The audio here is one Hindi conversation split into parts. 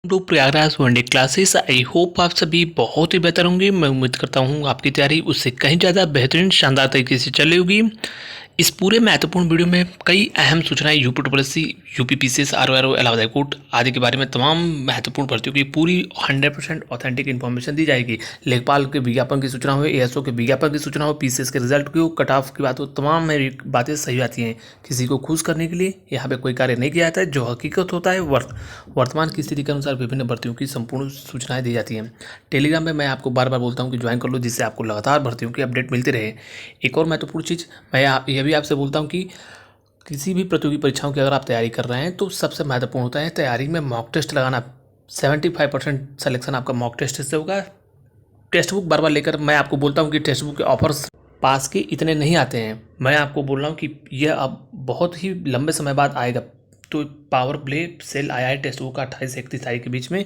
To Prayagraj one day classes. I hope आप सभी बहुत ही बेहतर होंगे। मैं उम्मीद करता हूँ आपकी तैयारी उससे कहीं ज़्यादा बेहतरीन शानदार तरीके से चल रही होगी। इस पूरे महत्वपूर्ण वीडियो में कई अहम सूचनाएं UP triple UP PCS RORO Allahabad high court आदि के बारे में तमाम महत्वपूर्ण भर्तियों की पूरी 100% ऑथेंटिक इन्फॉर्मेशन दी जाएगी। लेखपाल के विज्ञापन की सूचना हो, एएसओ के विज्ञापन की सूचना हो, पीसीएस के रिजल्ट की हो, कट ऑफ की बात हो, तमाम मेरी बातें सही आती हैं। किसी को खुश करने के लिए यहाँ पे कोई कार्य नहीं किया जाता है। जो हकीकत होता है वर्तमान की स्थिति के अनुसार विभिन्न भर्तियों की संपूर्ण सूचनाएं दी जाती हैं। टेलीग्राम में मैं आपको बार बार बोलता हूँ कि ज्वाइन कर लो, जिससे आपको लगातार भर्तियों की अपडेट मिलती रहे। एक और महत्वपूर्ण चीज़ मैं यह भी आपसे बोलता हूँ कि किसी भी प्रतियोगी परीक्षाओं की अगर आप तैयारी कर रहे हैं तो सबसे महत्वपूर्ण होता है तैयारी में मॉक टेस्ट लगाना। 75% सिलेक्शन आपका मॉक टेस्ट से होगा। टेक्स्ट बुक बार बार लेकर मैं आपको बोलता हूँ कि टेक्स्ट बुक के ऑफर्स पास के इतने नहीं आते हैं। मैं आपको बोल रहा हूँ कि यह अब बहुत ही लंबे समय बाद आएगा। तो पावर प्ले सेल आया है टेक्स्ट बुक का 28 से 31 तारीख के बीच में।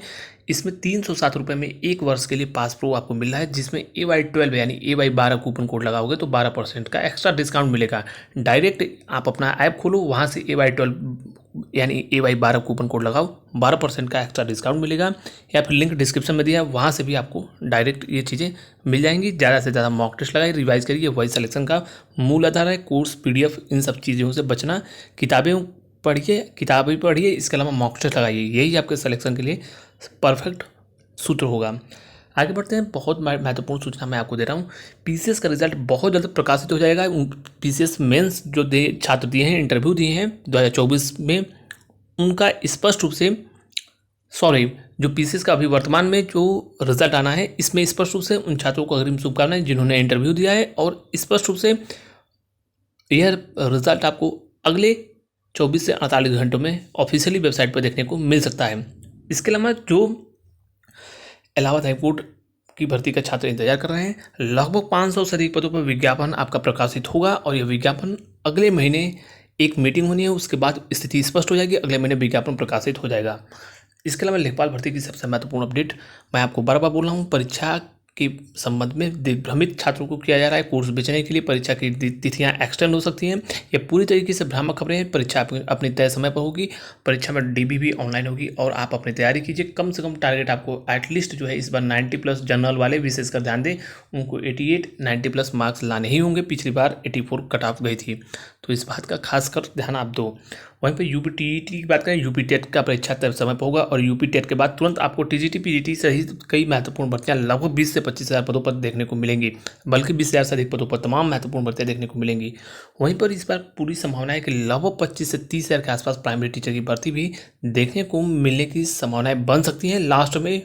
इसमें 307 रुपये में एक वर्ष के लिए पास प्रो आपको मिल रहा है, जिसमें AY12 यानी AY12 कूपन कोड लगाओगे तो 12% का एक्स्ट्रा डिस्काउंट मिलेगा। डायरेक्ट आप अपना ऐप खोलो, वहाँ से AY12 यानी AY12 कूपन कोड लगाओ, 12% का एक्स्ट्रा डिस्काउंट मिलेगा। या फिर लिंक डिस्क्रिप्शन में दिया है, वहाँ से भी आपको डायरेक्ट ये चीज़ें मिल जाएंगी। ज़्यादा से ज़्यादा मॉक टेस्ट लगाइए, रिवाइज करिए, वही सिलेक्शन का मूल आधार है। कोर्स PDF इन सब चीज़ों से बचना। किताबें पढ़िए, इसके अलावा मॉक टेस्ट लगाइए, यही आपके सिलेक्शन के लिए परफेक्ट सूत्र होगा। आगे बढ़ते हैं। बहुत महत्वपूर्ण सूचना मैं आपको दे रहा हूँ। पीसीएस का रिजल्ट बहुत जल्द प्रकाशित हो जाएगा। पीसीएस मेंस जो छात्र दिए हैं, इंटरव्यू दिए हैं 2024 में, उनका स्पष्ट रूप से जो पीसीएस का अभी वर्तमान में जो रिजल्ट आना है, इसमें स्पष्ट रूप से उन छात्रों को अग्रिम शुभकामनाएं जिन्होंने इंटरव्यू दिया है। और स्पष्ट रूप से यह रिजल्ट आपको अगले 24 से 48 घंटों में ऑफिशियली वेबसाइट पर देखने को मिल सकता है। इसके अलावा जो इलाहाबाद हाईकोर्ट की भर्ती का छात्र इंतजार कर रहे हैं, लगभग 500 से अधिक पदों पर विज्ञापन आपका प्रकाशित होगा। और यह विज्ञापन अगले महीने एक मीटिंग होनी है, उसके बाद स्थिति स्पष्ट हो जाएगी, अगले महीने विज्ञापन प्रकाशित हो जाएगा। इसके अलावा लेखपाल भर्ती की सबसे महत्वपूर्ण अपडेट मैं आपको बार बार बोल रहा हूँ। परीक्षा के संबंध में दिग्भ्रमित छात्रों को किया जा रहा है। कोर्स बेचने के लिए परीक्षा की तिथियां एक्सटेंड हो सकती हैं। ये पूरी तरीके से भ्रामक खबरें हैं। परीक्षा अपनी तय समय पर होगी। परीक्षा में DB भी ऑनलाइन होगी और आप अपनी तैयारी कीजिए। कम से कम टारगेट आपको एटलीस्ट जो है इस बार 90+ जनरल वाले विशेषकर ध्यान दें, उनको 88 90+ मार्क्स लाने ही होंगे। पिछली बार 84 कट ऑफ गई थी, तो इस बात का खासकर ध्यान आप दो। वहीं पर UPTET की बात करें, यूपी टेट का परीक्षा तय समय पर होगा और यूपी टेट के बाद तुरंत आपको TGT PGT सहित कई महत्वपूर्ण भर्तियां लगभग 20 से 25 हज़ार पदों पर देखने को मिलेंगी, बल्कि 20,000 से अधिक पदों पर तमाम महत्वपूर्ण भर्तियां देखने को मिलेंगी। वहीं पर इस बार पूरी संभावना है कि लगभग 25 से 30 हज़ार के आसपास प्राइमरी टीचर की भर्ती भी देखने को मिलने की संभावनाएं बन सकती हैं। लास्ट में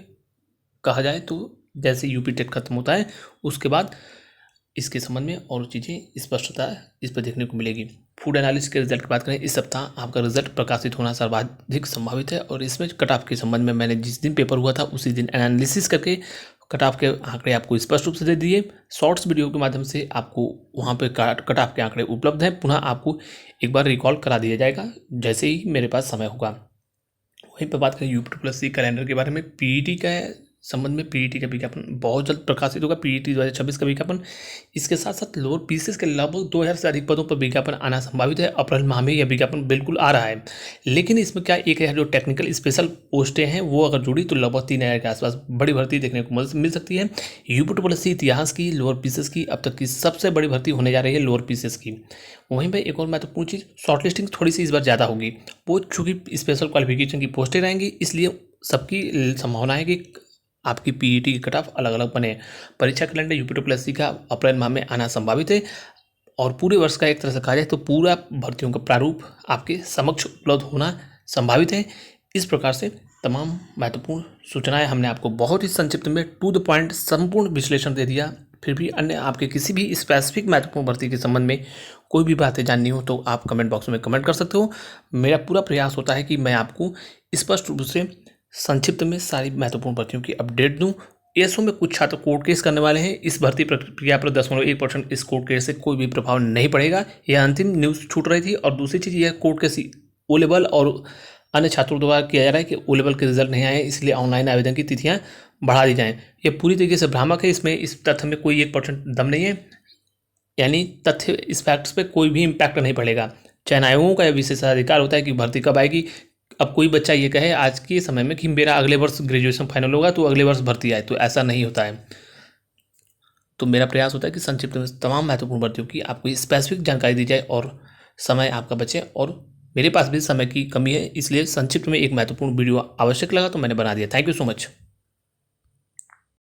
कहा जाए तो जैसे यूपी टेट खत्म होता है, उसके बाद इसके संबंध में और चीज़ें स्पष्टता इस पर देखने को मिलेगी। फूड एनालिसिस के रिजल्ट की बात करें, इस सप्ताह आपका रिजल्ट प्रकाशित होना सर्वाधिक संभावित है। और इसमें कट ऑफ के संबंध में मैंने जिस दिन पेपर हुआ था उसी दिन एनालिसिस करके कट ऑफ के आंकड़े आपको स्पष्ट रूप से दे दिए। शॉर्ट्स वीडियो के माध्यम से आपको वहाँ पे कट ऑफ के आंकड़े उपलब्ध हैं। पुनः आपको एक बार रिकॉल करा दिया जाएगा जैसे ही मेरे पास समय होगा। वहीं पर बात करें UPSSI कैलेंडर के बारे में, PET का संबंध में PET का विज्ञापन बहुत जल्द प्रकाशित होगा। PET 2026 का विज्ञापन। इसके साथ साथ लोअर पीसीएस के लगभग 2000 से अधिक पदों पर विज्ञापन आना संभावित है। अप्रैल माह में यह विज्ञापन बिल्कुल आ रहा है। लेकिन इसमें क्या एक है, जो टेक्निकल स्पेशल पोस्टें हैं वो अगर जुड़ी तो लगभग 3000 के आसपास बड़ी भर्ती देखने को मिल सकती है। UPSSI इतिहास की लोअर पीसीएस की अब तक की सबसे बड़ी भर्ती होने जा रही है लोअर पीसीएस की। वहीं पर एक और महत्वपूर्ण चीज़, शॉर्टलिस्टिंग थोड़ी सी इस बार ज़्यादा होगी। वो चूँकि स्पेशल क्वालिफिकेशन की पोस्टें रहेंगी, इसलिए सबकी संभावना है कि आपकी PET की कट ऑफ अलग अलग बने। परीक्षा कैलेंडर UPSSI का अप्रैल माह में आना संभावित है। और पूरे वर्ष का एक तरह से कहा जाए तो पूरा भर्तियों का प्रारूप आपके समक्ष उपलब्ध होना संभावित है। इस प्रकार से तमाम महत्वपूर्ण सूचनाएं हमने आपको बहुत ही संक्षिप्त में टू द पॉइंट संपूर्ण विश्लेषण दे दिया। फिर भी अन्य आपके किसी भी स्पेसिफिक महत्वपूर्ण भर्ती के संबंध में कोई भी बातें जाननी हो तो आप कमेंट बॉक्स में कमेंट कर सकते हो। मेरा पूरा प्रयास होता है कि मैं आपको स्पष्ट रूप से संक्षिप्त में सारी महत्वपूर्ण भर्तियों की अपडेट दूं। एसओ में कुछ छात्र कोर्ट केस करने वाले हैं। इस भर्ती प्रक्रिया पर 10.1% इस कोर्ट केस से कोई भी प्रभाव नहीं पड़ेगा। यह अंतिम न्यूज़ छूट रही थी। और दूसरी चीज़, यह कोर्ट केस O लेवल और अन्य छात्रों द्वारा किया जा रहा है कि O लेवल के रिजल्ट नहीं आए, इसलिए ऑनलाइन आवेदन की तिथियां बढ़ा दी जाएँ। यह पूरी तरीके से भ्रामक है। इसमें इस तथ्य में कोई 1% दम नहीं है, यानी तथ्य इस फैक्ट्स पे कोई भी इम्पैक्ट नहीं पड़ेगा। चयन आयोगों का यह विशेषाधिकार होता है कि भर्ती कब आएगी, अब कोई बच्चा ये कहे आज के समय में कि मेरा अगले वर्ष ग्रेजुएशन फाइनल होगा तो अगले वर्ष भर्ती आए, तो ऐसा नहीं होता है। तो मेरा प्रयास होता है कि संक्षिप्त में तमाम महत्वपूर्ण भर्तियों की आपको स्पेसिफिक जानकारी दी जाए और समय आपका बचे। और मेरे पास भी समय की कमी है, इसलिए संक्षिप्त में एक महत्वपूर्ण वीडियो आवश्यक लगा तो मैंने बना दिया। Thank you so much.